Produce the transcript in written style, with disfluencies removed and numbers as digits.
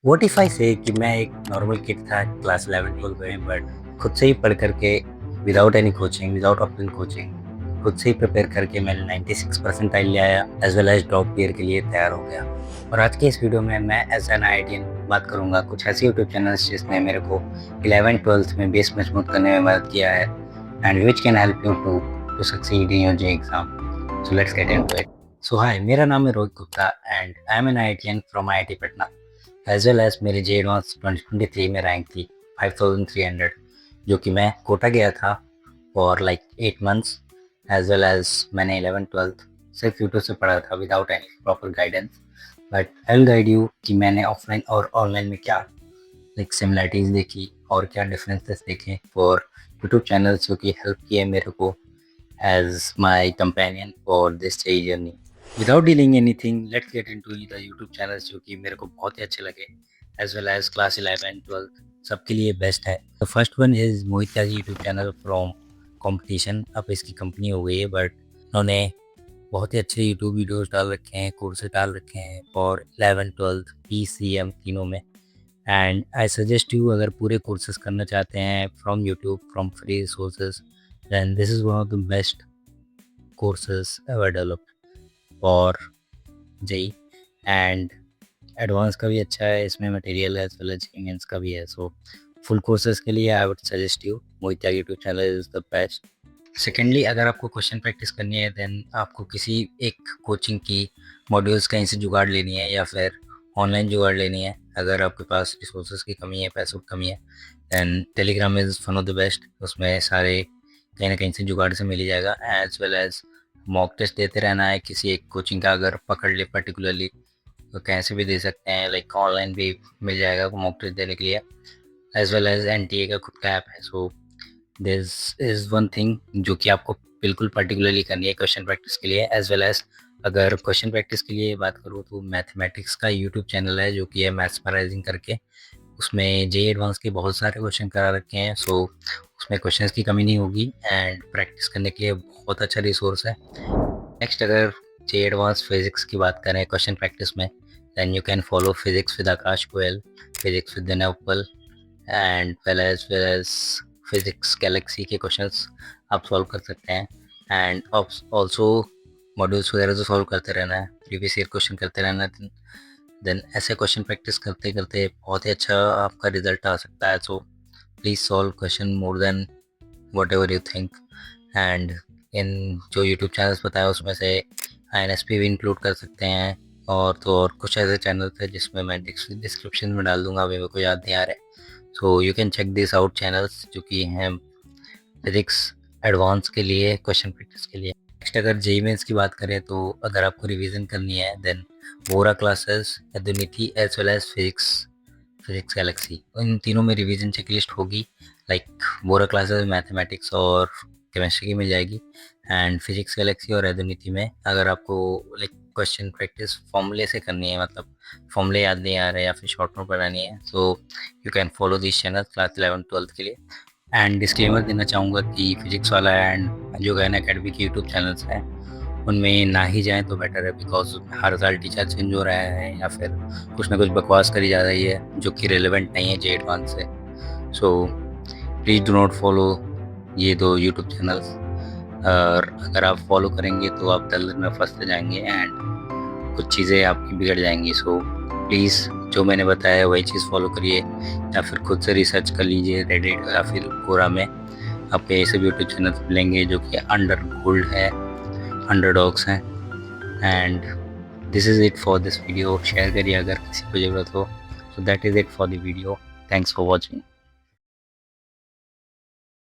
What if I से कि मैं एक नॉर्मल किड था क्लास 11-12 में, बट खुद से ही पढ़ करके without any coaching, without offline coaching, खुद से ही प्रिपेयर करके मैंने 96 परसेंटाइल ले आया, as well as top year के लिए तैयार हो गया। और आज के इस वीडियो में मैं एज एन आईआईटीएन बात करूंगा कुछ ऐसे यूट्यूब चैनल्स जिसने मेरे को 11-12 में बेस मजबूत करने में मदद किया है, and which can help you to succeed in your JEE exam. So let's get into it. So hi, मेरा नाम है Rohit Gupta and I am an IITian from IIT Patna. As well as मेरी जे एडवांस 2023 में रैंक थी 5300, जो कि मैं कोटा गया था for like 8 months. As well as मैंने 11-12 सिर्फ यूट्यूब से पढ़ा था without any proper guidance. But I will guide you कि मैंने ऑफलाइन और ऑनलाइन में क्या लाइक सिमिलरिटीज़ देखी और क्या डिफरेंसेस देखे फॉर यूट्यूब चैनल्स, जो कि हेल्प किए मेरे को as my companion for this journey. Without dealing anything, let's get into the YouTube channels जो कि मेरे को बहुत ही अच्छे लगे, as well as class 11-12 सबके लिए बेस्ट है। The first one is Mohit Tyagi YouTube channel from competition. अब इसकी कंपनी हो गई है, बट उन्होंने बहुत ही अच्छे यूट्यूब वीडियोस डाल रखे हैं, कोर्सेज डाल रखे हैं फॉर 11-12 PCM तीनों में। एंड आई सजेस्ट यू, अगर पूरे कोर्सेज करना चाहते हैं from YouTube, from free resources, then this is one of the best courses ever developed for JEE। And advance का भी अच्छा है, इसमें मटेरियल है, एज वेल एज मेंस का भी है। सो फुल कोर्सेज के लिए I would suggest you Mohit Tyagi YouTube channel is the best. Secondly, अगर आपको क्वेश्चन प्रैक्टिस करनी है, देन आपको किसी एक कोचिंग की मॉड्यूल्स कहीं से जुगाड़ लेनी है या फिर ऑनलाइन जुगाड़ लेनी है। अगर आपके पास रिसोर्सेज की कमी है, पैसों की कमी है, then Telegram is one of the best. उसमें सारे कहीं ना कहीं से जुगाड़ से मिल ही जाएगा। As well as mock test देते रहना है किसी एक कोचिंग का, अगर पकड़ ले पर्टिकुलरली तो कैसे भी दे सकते हैं, लाइक ऑनलाइन भी मिल जाएगा मॉक टेस्ट देने के लिए। एज वेल एज एनटीए का खुद का ऐप है। So this is one thing जो कि आपको बिल्कुल पर्टिकुलरली करनी है क्वेश्चन प्रैक्टिस के लिए। एज वेल एज अगर क्वेश्चन प्रैक्टिस के लिए बात करूँ तो मैथमेटिक्स का यूट्यूब चैनल है जो कि है मैथ्समराइजिंग करके। उसमें जे एडवांस के बहुत सारे क्वेश्चन करा रखे हैं। सो उसमें क्वेश्चंस की कमी नहीं होगी एंड प्रैक्टिस करने के लिए बहुत अच्छा रिसोर्स है। नेक्स्ट, अगर जे एडवांस फिजिक्स की बात करें क्वेश्चन प्रैक्टिस में, then you can follow physics with Aakash Goyal, physics with Navpal, and well as physics galaxy के क्वेश्चंस आप सॉल्व कर सकते हैं। एंड ऑल्सो मॉड्यूल्स वगैरह तो सॉल्व करते रहना है, प्रीवियस ईयर क्वेश्चन करते रहना है। देन ऐसे क्वेश्चन प्रैक्टिस करते करते बहुत ही अच्छा आपका रिजल्ट आ सकता है। So please solve question more than what ever you think. And in जो यूट्यूब चैनल्स बताया उसमें से INSP भी इंक्लूड कर सकते हैं, और तो और कुछ ऐसे चैनल थे जिसमें मैं डिस्क्रिप्शन में डाल दूंगा, अभी मेरे को याद नहीं आ रहा है। So you can check this out channels जो कि हैं फिजिक्स एडवांस के लिए, क्वेश्चन प्रैक्टिस के लिए। नेक्स्ट, अगर जेईई मेंस की बात करें तो अगर आपको रिवीजन करनी है, then Vora classes, Eduniti, as well as physics galaxy, इन तीनों में रिवीजन चेकलिस्ट होगी। लाइक वोरा क्लासेस मैथमेटिक्स और केमिस्ट्री की मिल जाएगी, एंड फिजिक्स गैलेक्सी और एदुनिटी में अगर आपको लाइक क्वेश्चन प्रैक्टिस फॉर्मूले से करनी है, मतलब फॉर्मूले याद नहीं आ रहे या फिर शॉर्ट नोट बनानी है, so you can follow this channel class 11-12 के लिए। एंड डिस्क्लेमर देना चाहूँगा कि फिजिक्स वाला एंड जो गैन अकेडमी के यूट्यूब चैनल्स हैं उनमें ना ही जाएं तो बेटर है, बिकॉज हर साल टीचर चेंज हो रहा है या फिर कुछ ना कुछ बकवास करी जा रही है जो कि रिलेवेंट नहीं है जे एडवांस से। So please do not follow ये दो यूट्यूब चैनल्स, और अगर आप फॉलो करेंगे तो आप दलदल में फंसते जाएंगे एंड कुछ चीज़ें आपकी बिगड़ जाएंगी। सो प्लीज़ जो मैंने बताया वही चीज़ फॉलो करिए, या फिर खुद से रिसर्च कर लीजिए रेडिट या फिर कोरा में। आपको ऐसे भी यूट्यूब चैनल मिलेंगे जो कि अंडर गोल्ड है, अंडरडॉग्स हैं। And this is it for this video. Share करिए अगर किसी को ज़रूरत हो। So that is it for the video. Thanks for watching.